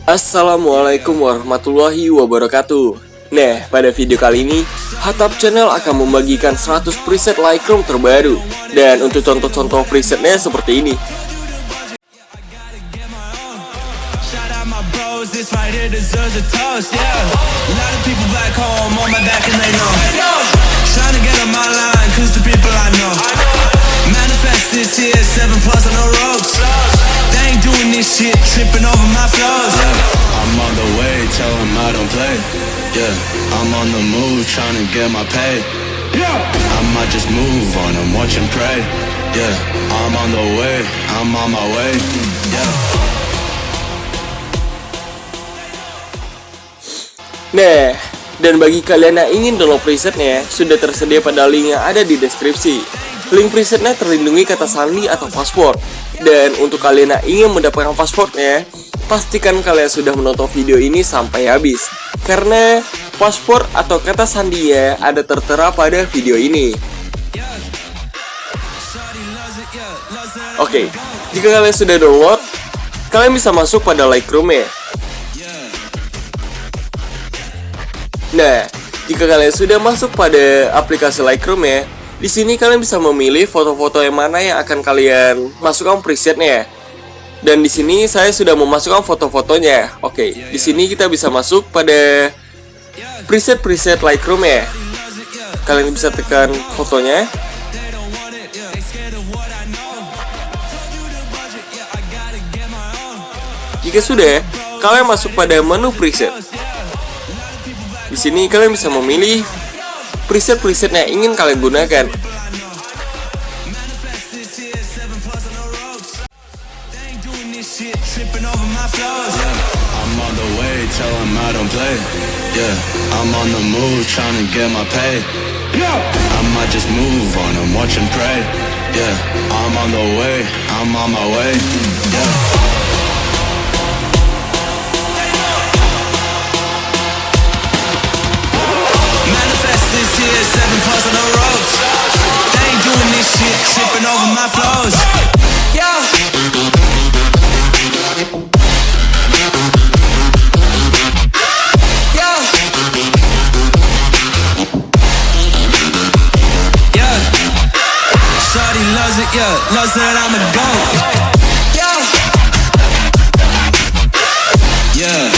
Assalamualaikum warahmatullahi wabarakatuh. Nah, pada video kali ini Hatap Channel akan membagikan 100 preset Lightroom terbaru. Dan untuk contoh-contoh presetnya seperti ini. I'm on the way, tell them I don't play. Yeah, I'm on the move, trying to get my pay. I might just move on and watch and pray. Yeah, I'm on the way, I'm on my way. Yeah. Nah, dan bagi kalian yang ingin download presetnya, sudah tersedia pada link yang ada di deskripsi. Link presetnya terlindungi kata sandi atau password. Dan untuk kalian yang ingin mendapatkan passwordnya, pastikan kalian sudah menonton video ini sampai habis. Karena password atau kata sandinya ada tertera pada video ini. Oke, jika kalian sudah download, kalian bisa masuk pada Lightroom-nya. Nah, jika kalian sudah masuk pada aplikasi Lightroom-nya, di sini kalian bisa memilih foto-foto yang mana yang akan kalian masukkan presetnya. Dan di sini saya sudah memasukkan foto-fotonya. Oke, di sini kita bisa masuk pada preset Lightroom ya. Kalian bisa tekan fotonya. Jika sudah, kalian masuk pada menu preset. Di sini kalian bisa memilih preset yang ingin kalian gunakan. I'm on the way, tell them I don't play. Yeah, I'm on the move, trying to get my pay. I might just move on and watch and pray. Yeah, I'm on the way, I'm on my way. Yeah. This here, 7+ on the ropes. They ain't doing this shit, tripping over my flows. Yeah. Yeah. Yeah. Shorty loves it, yeah, loves that I'm a goat. Yeah. Yeah.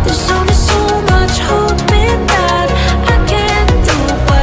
There's only so much hope in that I can't do what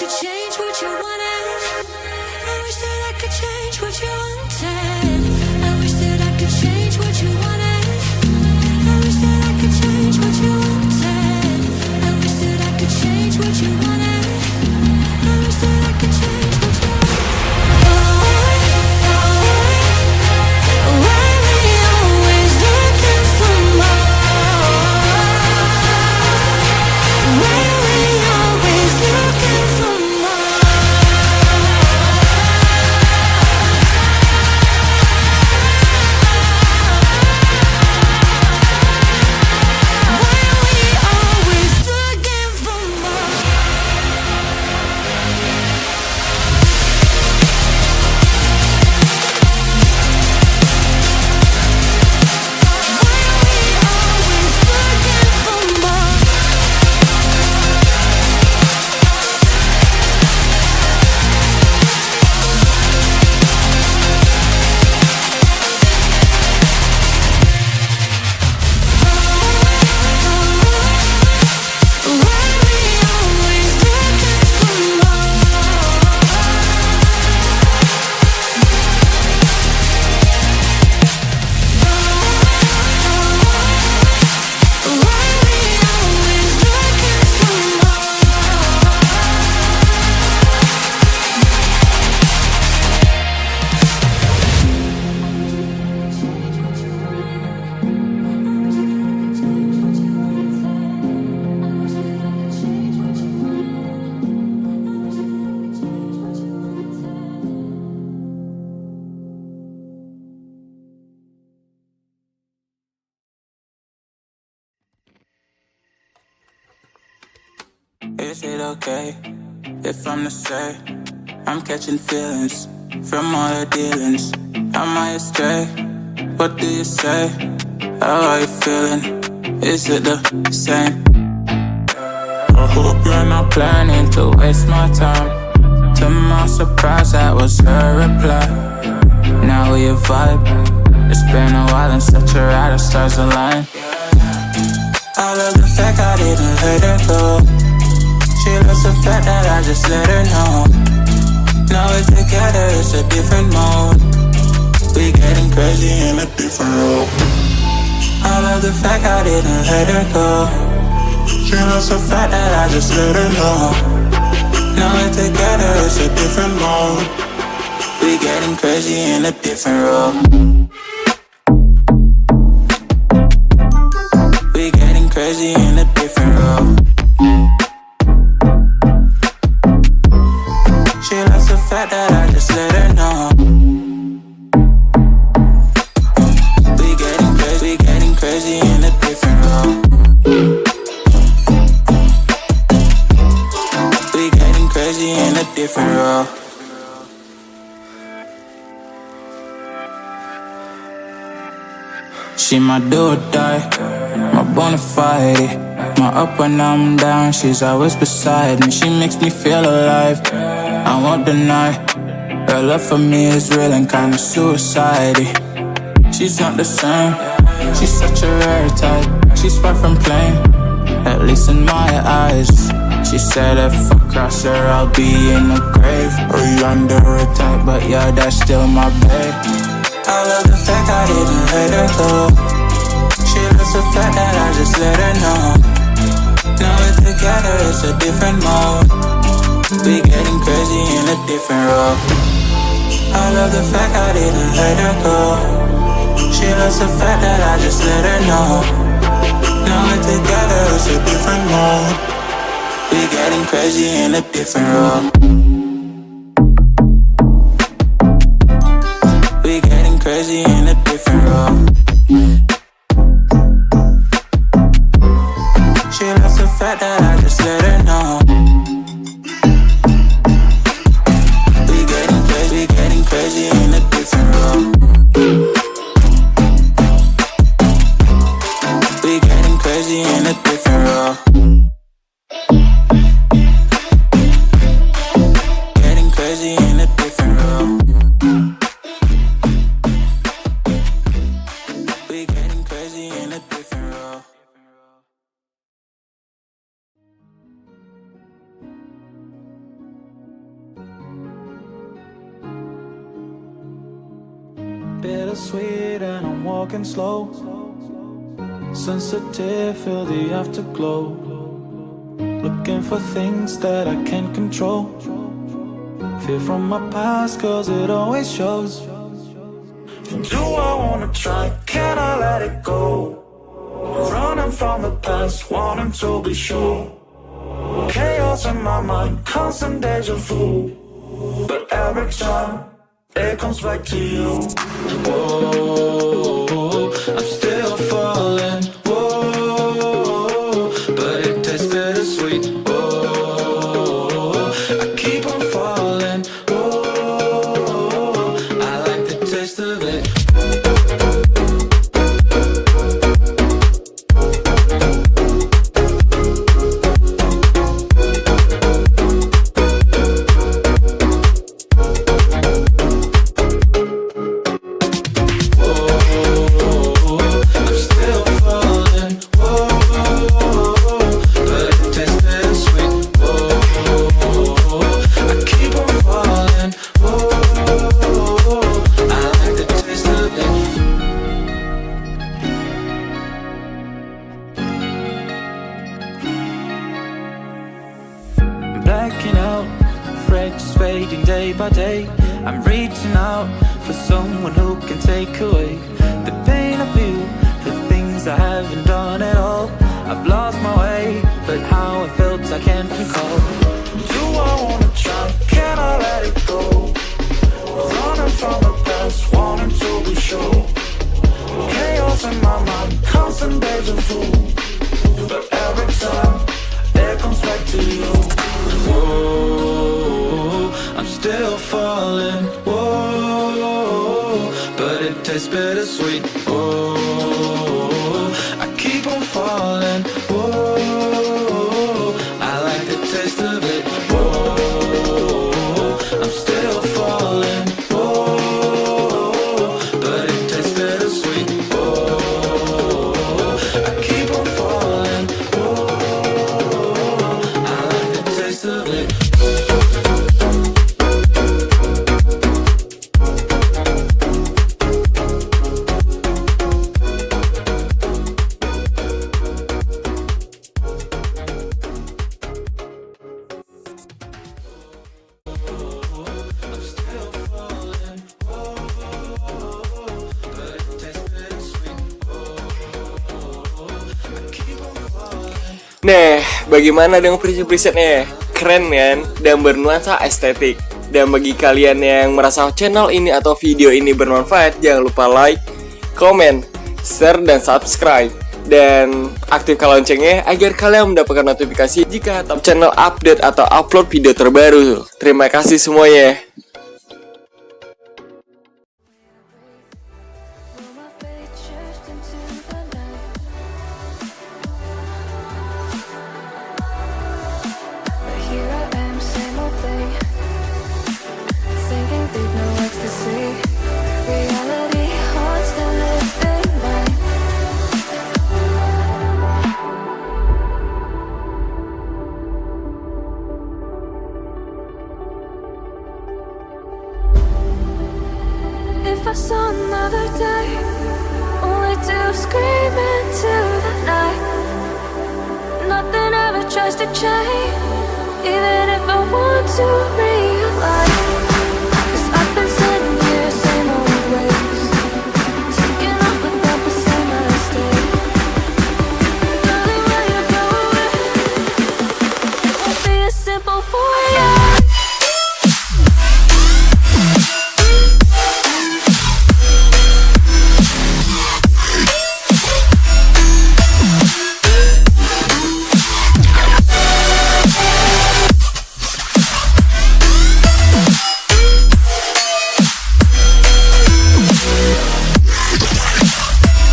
could change what you wanted. I wish that I could change what you wanted. I wish that I could change what you wanted. I wish that I could change what you wanted. I wish that I could change what you wanted. I wish that I could change what you wanted. Why we always looking for more? Why we always looking for more? Is it okay if I'm to say I'm catching feelings from all the dealings? Am I astray? What do you say? How are you feeling? Is it the same? I hope you're not planning to waste my time. To my surprise, that was her reply. Now we vibe. It's been a while and such a ride, the stars align. I love the fact I didn't let her go. She loves the fact that I just let her know. Now we're together, it's a different mode. We getting crazy in a different role. I love the fact I didn't let her go. She loves the fact that I just let her know. Now we're together, it's a different mode. We getting crazy in a different role. We getting crazy in a different role. She loves the fact that I just let her know. We getting crazy in a different role. We getting crazy in a different role. She my do or die, my bona fide. My up when I'm down, she's always beside me. She makes me feel alive, I won't deny. Her love for me is real and kinda suicide-y. She's not the same, she's such a rare type. She's far from plain, at least in my eyes. She said if I cross her, I'll be in the grave or under her type, but yeah, that's still my babe. I love the fact I didn't let her go. She loves the fact that I just let her know. Now we're together, it's a different mode. We getting crazy in a different role. I love the fact I didn't let her go. She loves the fact that I just let her know. Now we're together, it's a different mode. We getting crazy in a different role. We getting crazy in a different role. She loves the fact that I just let her know. We getting crazy in a different role. We getting crazy in a different role. Getting crazy in a different role. bittersweet and I'm walking slow. Sensitive, feel the afterglow. Looking for things that I can't control. Fear from my past cause it always shows. Do I wanna try? Can I let it go? Running from the past, wanting to be sure. Chaos in my mind, constant deja vu. But every time, it comes back to you. Whoa, I'm still falling. Whoa, but it tastes bittersweet. Whoa, I keep on falling. Whoa, I like the taste of it. Blacking out, fractures fading day by day. I'm reaching out for someone who can take away the pain I feel, the things I haven't done at all. I've lost my way, but how I felt I can't recall. Do I wanna try? Can I let it go? Running from the past, wanting to be sure. Chaos in my mind, constant deja vu. But every time, it comes back to you. Whoa, I'm still falling. Whoa, but it tastes bittersweet. Whoa, I keep on falling. Whoa, I like the taste of it. Whoa, I'm still falling. Whoa, but it tastes bittersweet. Whoa, I keep on falling. Whoa, I like the taste of it. I'm still falling. Whoa, but it tastes bittersweet. Whoa, I keep on falling. Nah, bagaimana dengan preset-presetnya? Keren kan? Dan bernuansa estetik. Dan bagi kalian yang merasa channel ini atau video ini bermanfaat, jangan lupa like, komen, share, dan subscribe. Dan aktifkan loncengnya agar kalian mendapatkan notifikasi jika channel update atau upload video terbaru. Terima kasih semuanya. Will my fate shift into the night? But here I am, same old thing. Sinking deep, no ecstasy. Reality haunts the living mind. If I saw another day, only to scream into the night. Nothing ever tries to change, even if I want to realize. 'Cause I've been sitting here, same old ways, taking off without the same mistake. Darling, will you go away? It won't be as simple for you.